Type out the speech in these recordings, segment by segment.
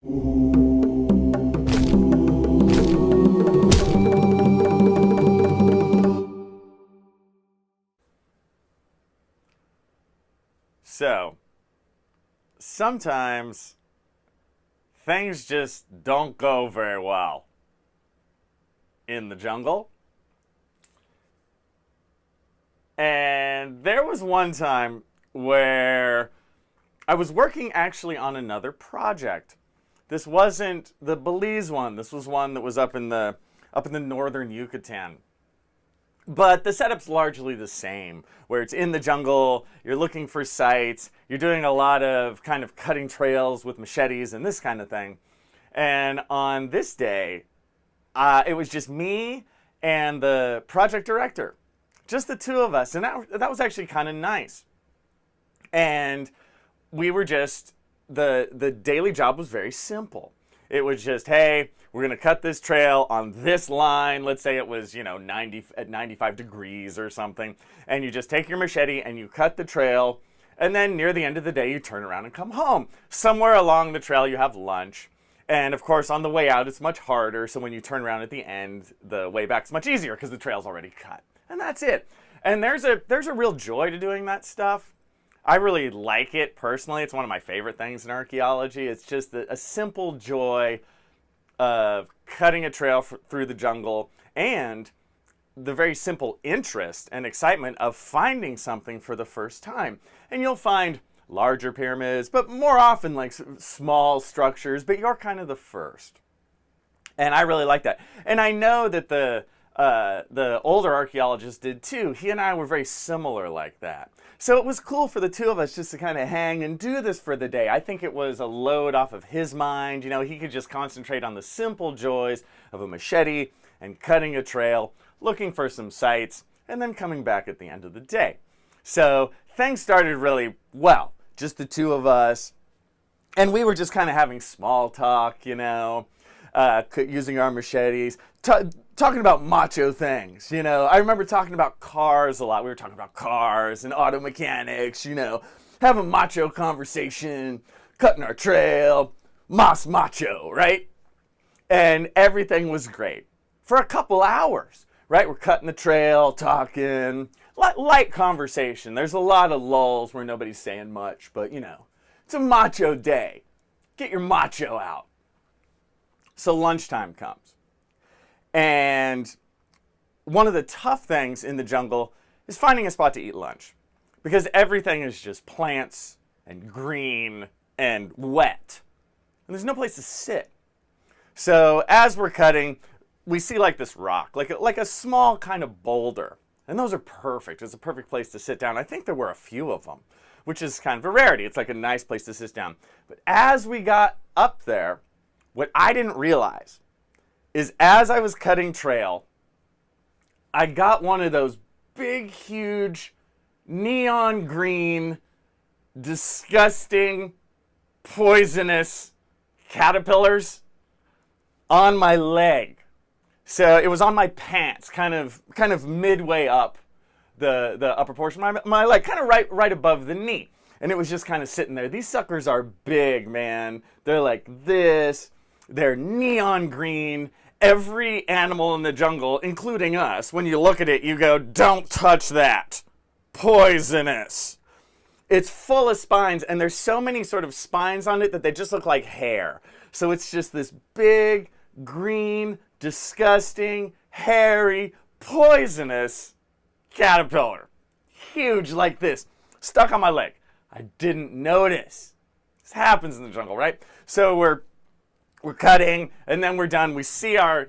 So, sometimes things just don't go very well in the jungle. And there was one time where I was working actually on another project. This wasn't the Belize one. This was one that was up in the northern Yucatan. But the setup's largely the same, where it's in the jungle, you're looking for sites, you're doing a lot of kind of cutting trails with machetes and this kind of thing. And on this day, it was just me and the project director, just the two of us, and that was actually kind of nice. And we were just, the daily job was very simple. It was just, hey, we're going to cut this trail on this line. Let's say it was, 95 degrees or something. And you just take your machete and you cut the trail. And then near the end of the day, you turn around and come home. Somewhere along the trail, you have lunch. And of course, on the way out, it's much harder. So when you turn around at the end, the way back's much easier because the trail's already cut. And that's it. And there's a real joy to doing that stuff. I really like it personally. It's one of my favorite things in archaeology. It's just a simple joy of cutting a trail through the jungle and the very simple interest and excitement of finding something for the first time. And you'll find larger pyramids, but more often like small structures, but you're kind of the first. And I really like that. And I know that the older archaeologist did too. He and I were very similar like that. So it was cool for the two of us just to kind of hang and do this for the day. I think it was a load off of his mind. He could just concentrate on the simple joys of a machete and cutting a trail, looking for some sites, and then coming back at the end of the day. So things started really well, just the two of us. And we were just kind of having small talk, using our machetes, talking about macho things, I remember talking about cars a lot. We were talking about cars and auto mechanics, having macho conversation, cutting our trail, mas macho, right? And everything was great for a couple hours, right? We're cutting the trail, talking, light conversation. There's a lot of lulls where nobody's saying much, but it's a macho day. Get your macho out. So lunchtime comes. And one of the tough things in the jungle is finding a spot to eat lunch, because everything is just plants and green and wet. And there's no place to sit. So as we're cutting, we see like this rock, like a small kind of boulder. And those are perfect. It's a perfect place to sit down. I think there were a few of them, which is kind of a rarity. It's like a nice place to sit down. But as we got up there, what I didn't realize is as I was cutting trail, I got one of those big, huge, neon green, disgusting, poisonous caterpillars on my leg. So it was on my pants, kind of midway up the upper portion of my leg, kind of right above the knee. And it was just kind of sitting there. These suckers are big, man. They're like this. They're neon green. Every animal in the jungle, including us, when you look at it, you go, don't touch that. Poisonous. It's full of spines, and there's so many sort of spines on it that they just look like hair. So it's just this big, green, disgusting, hairy, poisonous caterpillar. Huge like this. Stuck on my leg. I didn't notice. This happens in the jungle, right? So we're cutting, and then we're done. We see our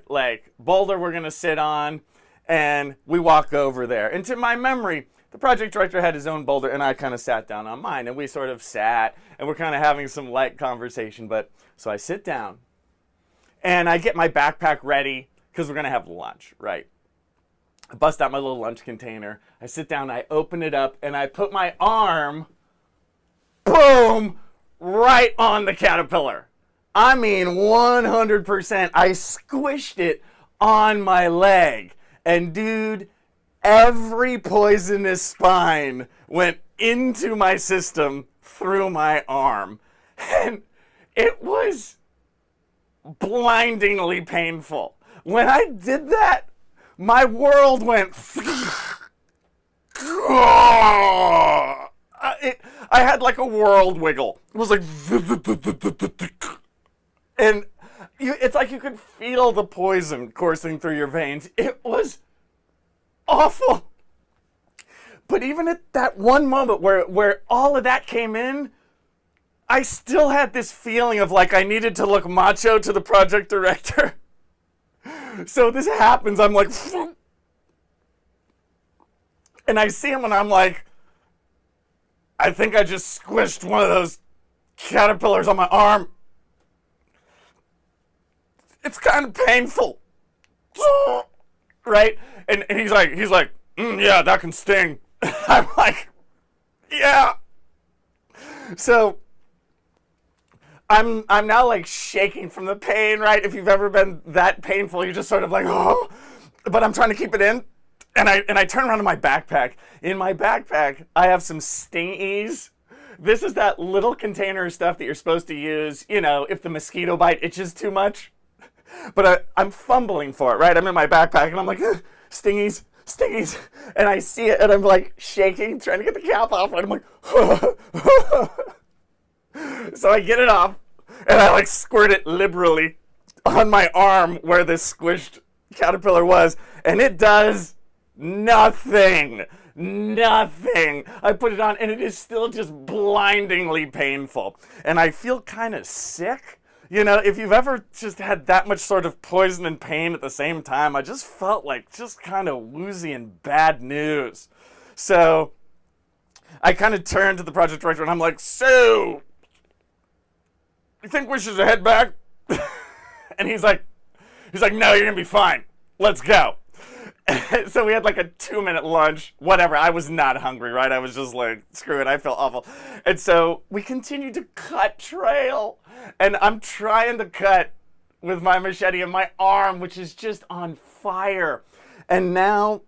boulder we're gonna sit on, and we walk over there. And to my memory, the project director had his own boulder, and I kind of sat down on mine, and we sort of sat, and we're kind of having some light conversation. But so I sit down, and I get my backpack ready because we're gonna have lunch, right? I bust out my little lunch container. I sit down, I open it up, and I put my arm, boom, right on the caterpillar. I mean 100%. I squished it on my leg. And dude, every poisonous spine went into my system through my arm. And it was blindingly painful. When I did that, my world went. I had like a world wiggle. It was like, and it's like you could feel the poison coursing through your veins. It was awful. But even at that one moment where all of that came in, I still had this feeling of like I needed to look macho to the project director. So this happens, I'm like, and I see him and I'm like, I think I just squished one of those caterpillars on my arm. It's kind of painful. Right? And he's like, yeah, that can sting. I'm like, yeah. So I'm now like shaking from the pain, right? If you've ever been that painful, you're just sort of like, oh, but I'm trying to keep it in. And I turn around to my backpack. In my backpack, I have some Stingies. This is that little container of stuff that you're supposed to use, you know, if the mosquito bite itches too much. But I'm fumbling for it, right? I'm in my backpack and I'm like, Stingies. And I see it and I'm like shaking, trying to get the cap off. And I'm like, so I get it off and I like squirt it liberally on my arm where this squished caterpillar was. And it does nothing. I put it on and it is still just blindingly painful. And I feel kind of sick. You know, if you've ever just had that much sort of poison and pain at the same time, I just felt like just kind of woozy and bad news. So I kind of turned to the project director and I'm like, so, you think we should head back? And he's like, no, you're going to be fine. Let's go. So we had like a 2-minute lunch, whatever. I was not hungry, right? I was just like, screw it, I felt awful. And so we continued to cut trail. And I'm trying to cut with my machete and my arm, which is just on fire. And now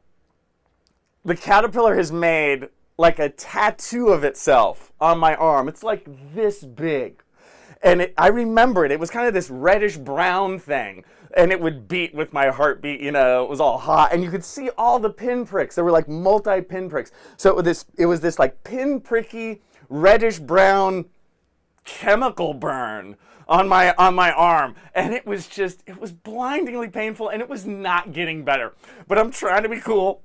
the caterpillar has made like a tattoo of itself on my arm. It's like this big. And I remember it. It was kind of this reddish brown thing. And it would beat with my heartbeat, you know, it was all hot. And you could see all the pinpricks. There were like multi-pinpricks. So it was this like pinpricky, reddish brown chemical burn on my arm. And it was blindingly painful and it was not getting better. But I'm trying to be cool.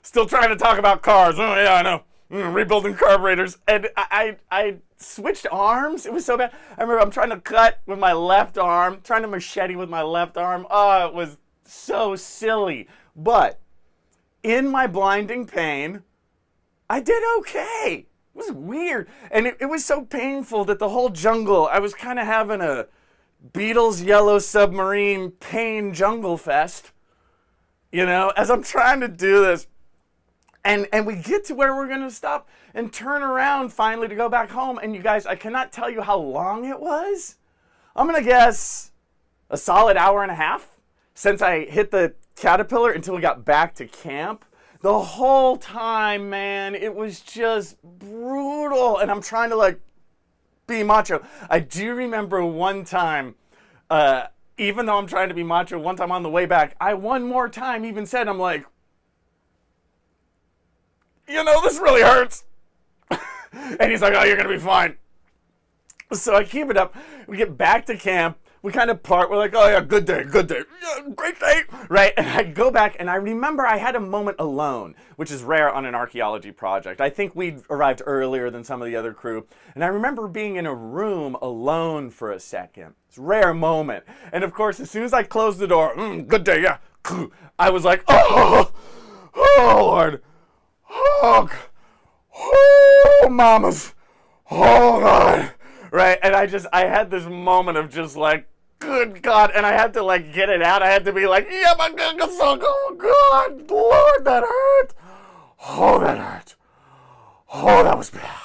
Still trying to talk about cars. Oh yeah, I know. Rebuilding carburetors. And I switched arms. It was so bad. I remember I'm trying to cut with my left arm, trying to machete with my left arm. Oh, it was so silly. But in my blinding pain, I did okay. It was weird. And it was so painful that the whole jungle, I was kind of having a Beatles Yellow Submarine pain jungle fest, you know, as I'm trying to do this. And we get to where we're going to stop and turn around finally to go back home. And you guys, I cannot tell you how long it was. I'm going to guess a solid hour and a half since I hit the caterpillar until we got back to camp. The whole time, man, it was just brutal. And I'm trying to like be macho. I do remember one time, even though I'm trying to be macho, one time on the way back, I one more time even said, I'm like, you know, this really hurts. And he's like, oh, you're going to be fine. So I keep it up. We get back to camp. We kind of part. We're like, oh, yeah, good day. Yeah, great day. Right? And I go back, and I remember I had a moment alone, which is rare on an archaeology project. I think we'd arrived earlier than some of the other crew. And I remember being in a room alone for a second. It's a rare moment. And, of course, as soon as I closed the door, good day, yeah, I was like, oh, Lord. Oh, mamas. Oh, God. Right? And I had this moment of just like, good God. And I had to like get it out. I had to be like, yeah, my God. Oh, God. Lord, that hurt. Oh, that hurt. Oh, that was bad.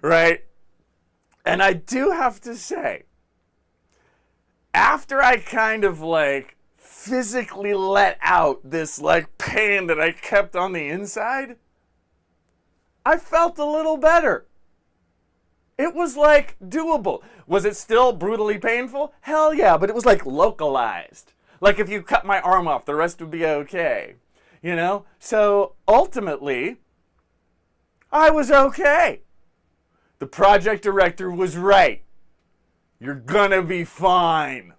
Right? And I do have to say, after I kind of like physically let out this like pain that I kept on the inside, I felt a little better. It was like doable. Was it still brutally painful? Hell yeah, but it was like localized. Like if you cut my arm off, the rest would be okay. You know? So ultimately, I was okay. The project director was right. You're gonna be fine.